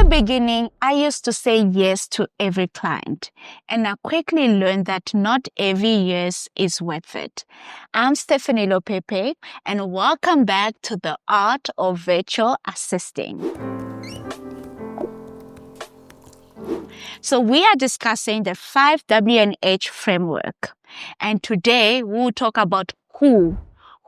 beginning, I used to say yes to every client, and I quickly learned that not every yes is worth it. I'm Stephanie Lopepe, and welcome back to the Art of Virtual Assisting. So we are discussing the 5W&H framework, and today we'll talk about who.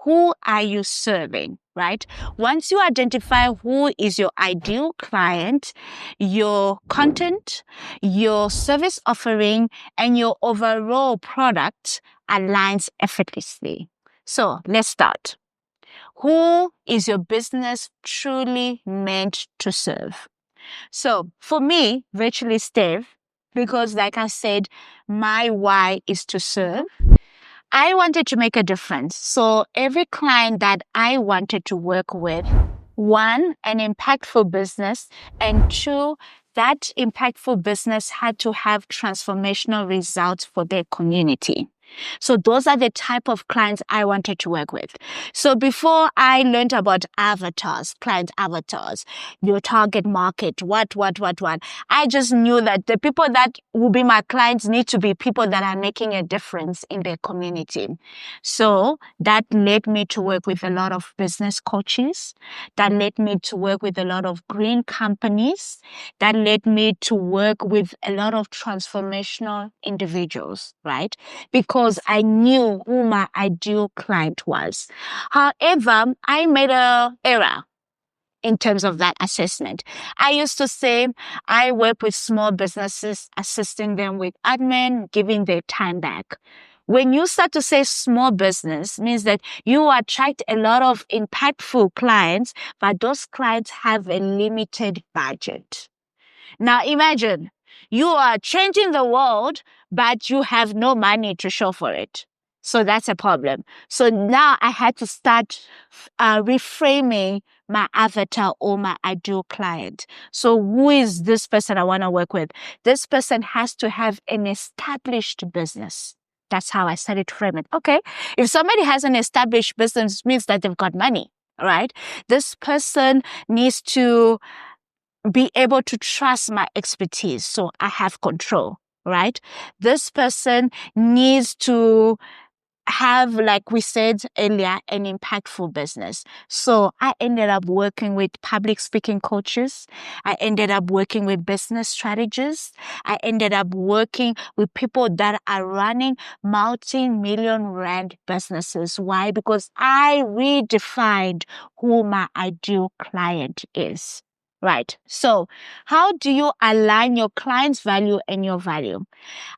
Who are you serving, right? Once you identify who is your ideal client, your content, your service offering, and your overall product aligns effortlessly. So let's start. Who is your business truly meant to serve? So for me, virtually Steve, because like I said, my why is to serve. I wanted to make a difference. So every client that I wanted to work with, one, an impactful business, and two, that impactful business had to have transformational results for their community. So those are the type of clients I wanted to work with. So before I learned about avatars, client avatars, your target market, what, I just knew that the people that will be my clients need to be people that are making a difference in their community. So that led me to work with a lot of business coaches. That led me to work with a lot of green companies. That led me to work with a lot of transformational individuals, right? Because I knew who my ideal client was. However, I made an error in terms of that assessment. I used to say I work with small businesses, assisting them with admin, giving their time back. When you start to say small business, means that you attract a lot of impactful clients, but those clients have a limited budget. Now imagine you are changing the world, but you have no money to show for it. So that's a problem. So now I had to start reframing my avatar or my ideal client. So who is this person I want to work with? This person has to have an established business. That's how I started to frame it. Okay, if somebody has an established business, it means that they've got money, right? This person needs to be able to trust my expertise so I have control, right? This person needs to have, like we said earlier, an impactful business. So I ended up working with public speaking coaches. I ended up working with business strategists. I ended up working with people that are running multi-million rand businesses. Why? Because I redefined who my ideal client is. Right. So how do you align your client's value and your value?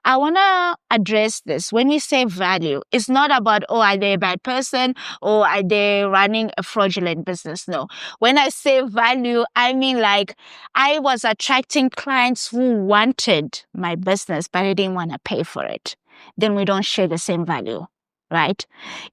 I want to address this. When we say value, it's not about, oh, are they a bad person or are they running a fraudulent business? No. When I say value, I mean like I was attracting clients who wanted my business, but they didn't want to pay for it. Then we don't share the same value. Right?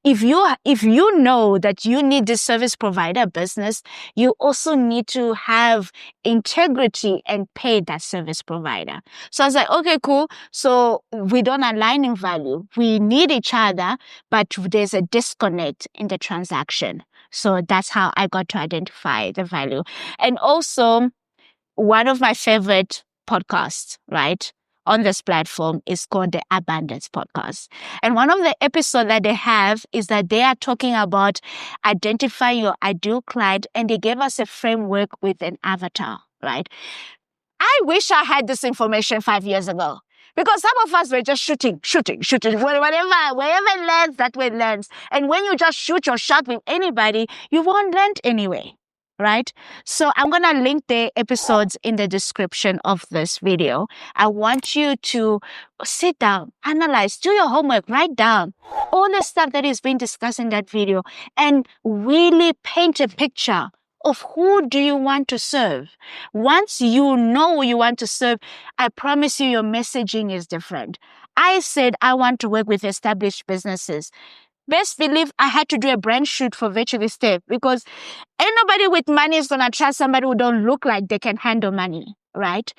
If you know that you need this service provider business, you also need to have integrity and pay that service provider. So I was like, okay, cool. So we don't align in value. We need each other, but there's a disconnect in the transaction. So that's how I got to identify the value. And also, one of my favorite podcasts, right, on this platform is called the Abundance Podcast. And one of the episodes that they have is that they are talking about identifying your ideal client, and they gave us a framework with an avatar, right? I wish I had this information 5 years ago. Because some of us were just shooting. Wherever it lands, that way it lands. And when you just shoot your shot with anybody, you won't land anyway. Right? So I'm going to link the episodes in the description of this video. I want you to sit down, analyze, do your homework, write down all the stuff that is being discussed in that video and really paint a picture of who do you want to serve. Once you know who you want to serve, I promise you your messaging is different. I said I want to work with established businesses. Best believe I had to do a brand shoot for Virtually Step because ain't nobody with money is going to trust somebody who don't look like they can handle money, right?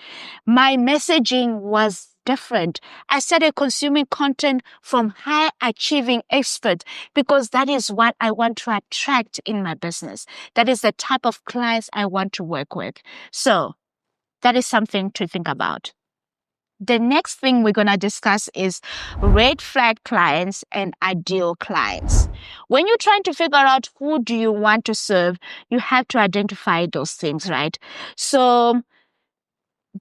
My messaging was different. I started consuming content from high achieving experts because that is what I want to attract in my business. That is the type of clients I want to work with. So That is something to think about. The next thing we're going to discuss is red flag clients and ideal clients. When you're trying to figure out who do you want to serve, you have to identify those things, right? So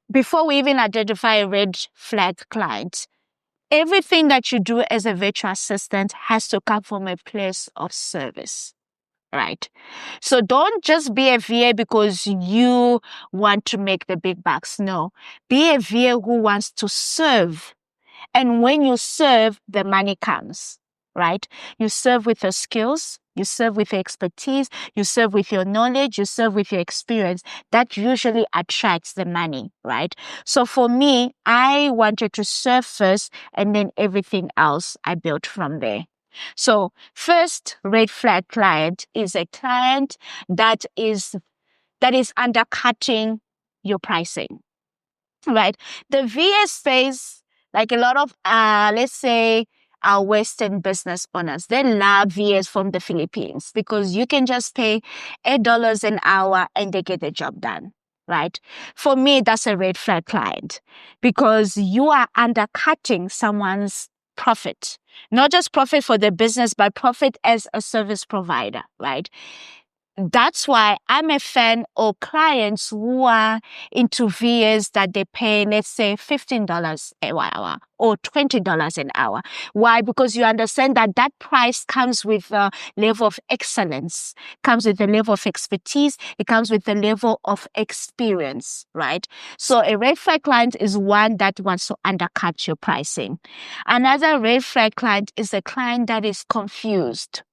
before we even identify a red flag client, everything that you do as a virtual assistant has to come from a place of service. Right. So don't just be a VA because you want to make the big bucks. No, be a VA who wants to serve. And when you serve, the money comes, right? You serve with your skills, you serve with your expertise, you serve with your knowledge, you serve with your experience. That usually attracts the money, right? So for me, I wanted to serve first and then everything else I built from there. So first red flag client is a client that is undercutting your pricing, right? The VA space, like a lot of, let's say, our Western business owners, they love VAs from the Philippines because you can just pay $8 an hour and they get the job done, right? For me, that's a red flag client because you are undercutting someone's profit, not just profit for the business, but profit as a service provider, right? That's why I'm a fan of clients who are into VAs that they pay, let's say, $15 an hour or $20 an hour. Why? Because you understand that that price comes with a level of excellence, comes with a level of expertise, it comes with a level of experience, right? So a red flag client is one that wants to undercut your pricing. Another red flag client is a client that is confused.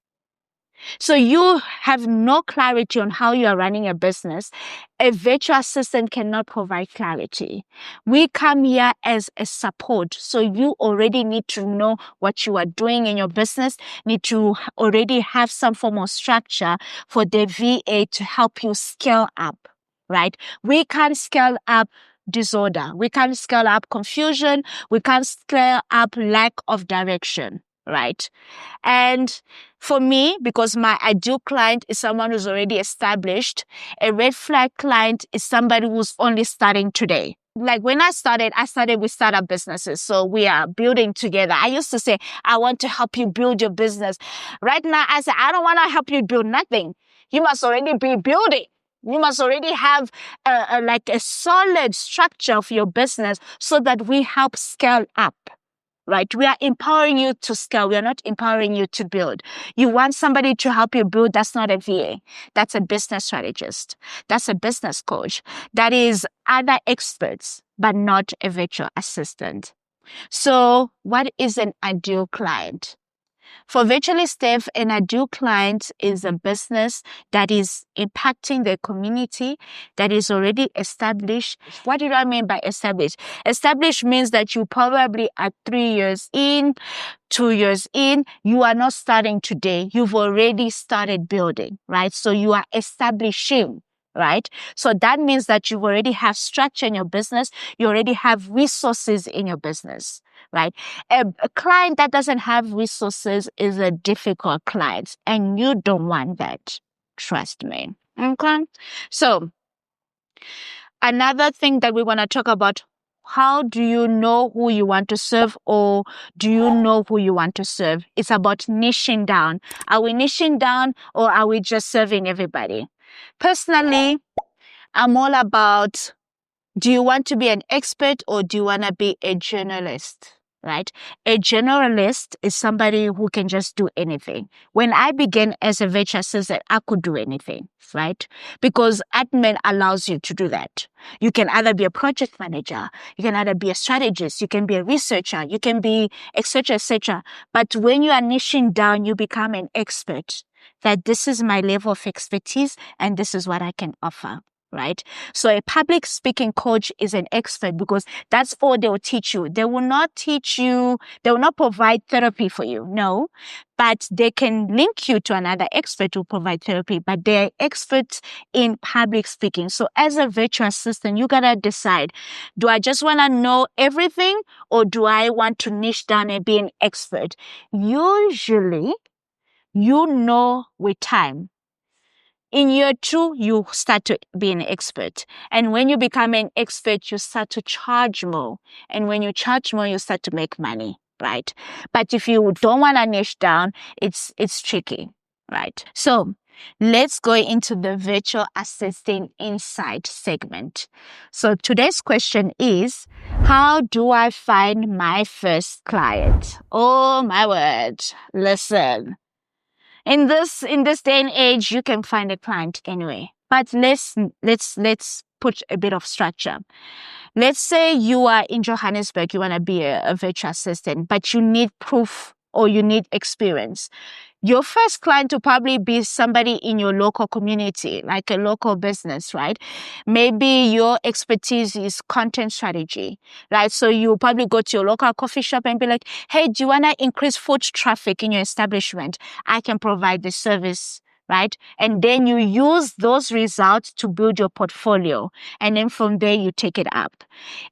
So you have no clarity on how you are running a business. A virtual assistant cannot provide clarity. We come here as a support. So you already need to know what you are doing in your business, need to already have some form of structure for the VA to help you scale up, right? We can't scale up disorder. We can't scale up confusion. We can't scale up lack of direction, right? And for me, because my ideal client is someone who's already established, a red flag client is somebody who's only starting today. Like when I started with startup businesses. So we are building together. I used to say, I want to help you build your business. Right now, I say, I don't want to help you build nothing. You must already be building. You must already have a solid structure for your business so that we help scale up. Right? We are empowering you to scale. We are not empowering you to build. You want somebody to help you build. That's not a VA. That's a business strategist. That's a business coach. That is other experts, but not a virtual assistant. So what is an ideal client? For Virtually Steph, an ideal client is a business that is impacting the community, that is already established. What do I mean by established? Established means that you probably are 3 years in, 2 years in, you are not starting today. You've already started building, right? So you are establishing, right? So that means that you already have structure in your business. You already have resources in your business, right? A client that doesn't have resources is a difficult client, and you don't want that. Trust me. Okay. So another thing that we want to talk about, how do you know who you want to serve, or do you know who you want to serve? It's about niching down. Are we niching down, or are we just serving everybody? Personally, I'm all about, do you want to be an expert or do you want to be a journalist? Right? A generalist is somebody who can just do anything. When I began as a virtual assistant, I could do anything, right? Because admin allows you to do that. You can either be a project manager, you can either be a strategist, you can be a researcher, you can be etc., etc. But when you are niching down, you become an expert. That this is my level of expertise and this is what I can offer. Right? So a public speaking coach is an expert because that's all they will teach you. They will not provide therapy for you. No, but they can link you to another expert to provide therapy, but they're experts in public speaking. So as a virtual assistant, you gotta decide, do I just want to know everything or do I want to niche down and be an expert? Usually, you know with time. In year 2, you start to be an expert. And when you become an expert, you start to charge more. And when you charge more, you start to make money, right? But if you don't want to niche down, it's tricky, right? So let's go into the virtual assistant insight segment. So today's question is, how do I find my first client? Oh my word. Listen. In this day and age, you can find a client anyway. But let's put a bit of structure. Let's say you are in Johannesburg, you want to be a virtual assistant, but you need proof or you need experience. Your first client will probably be somebody in your local community, like a local business, right? Maybe your expertise is content strategy, right? So you probably go to your local coffee shop and be like, hey, do you want to increase foot traffic in your establishment? I can provide the service, right? And then you use those results to build your portfolio. And then from there, you take it up.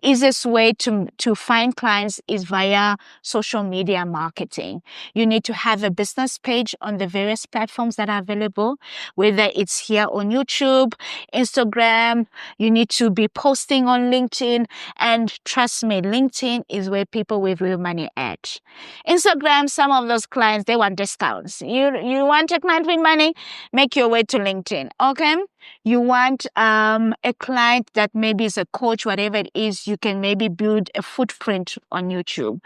Easiest way to find clients is via social media marketing. You need to have a business page on the various platforms that are available, whether it's here on YouTube, Instagram. You need to be posting on LinkedIn. And trust me, LinkedIn is where people with real money at. Instagram, some of those clients, they want discounts. You want a client with money? Make your way to LinkedIn, okay? You want a client that maybe is a coach, whatever it is, you can maybe build a footprint on YouTube.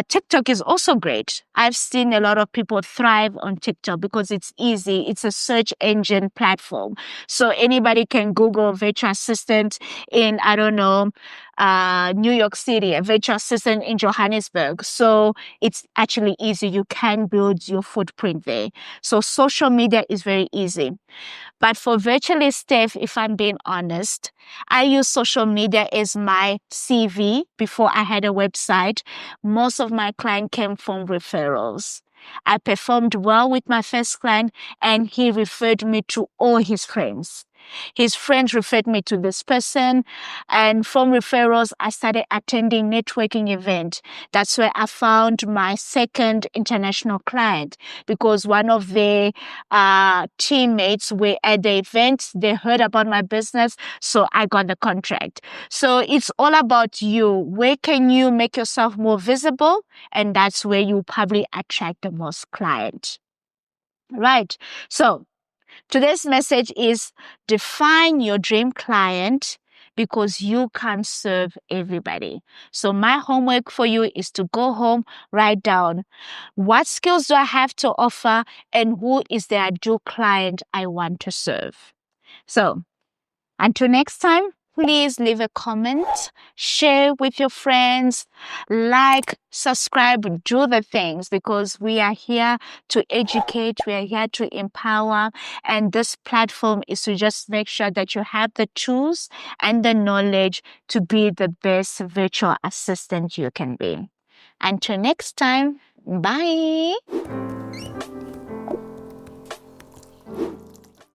TikTok is also great. I've seen a lot of people thrive on TikTok because it's easy. It's a search engine platform. So anybody can Google virtual assistant in, I don't know, New York City, a virtual assistant in Johannesburg. So it's actually easy. You can build your footprint there. So social media is very easy. But for virtually Steph, if I'm being honest, I use social media as my CV before I had a website. Most of my clients came from referrals. I performed well with my first client and he referred me to all his friends. His friends referred me to this person, and from referrals, I started attending networking events. That's where I found my second international client because one of their teammates were at the event. They heard about my business, so I got the contract. So it's all about you. Where can you make yourself more visible? And that's where you probably attract the most clients. Right. So today's message is define your dream client because you can't serve everybody. So my homework for you is to go home, write down what skills do I have to offer and who is the ideal client I want to serve. So until next time, please leave a comment, share with your friends, like, subscribe, do the things because we are here to educate, we are here to empower, and this platform is to just make sure that you have the tools and the knowledge to be the best virtual assistant you can be. Until next time, bye.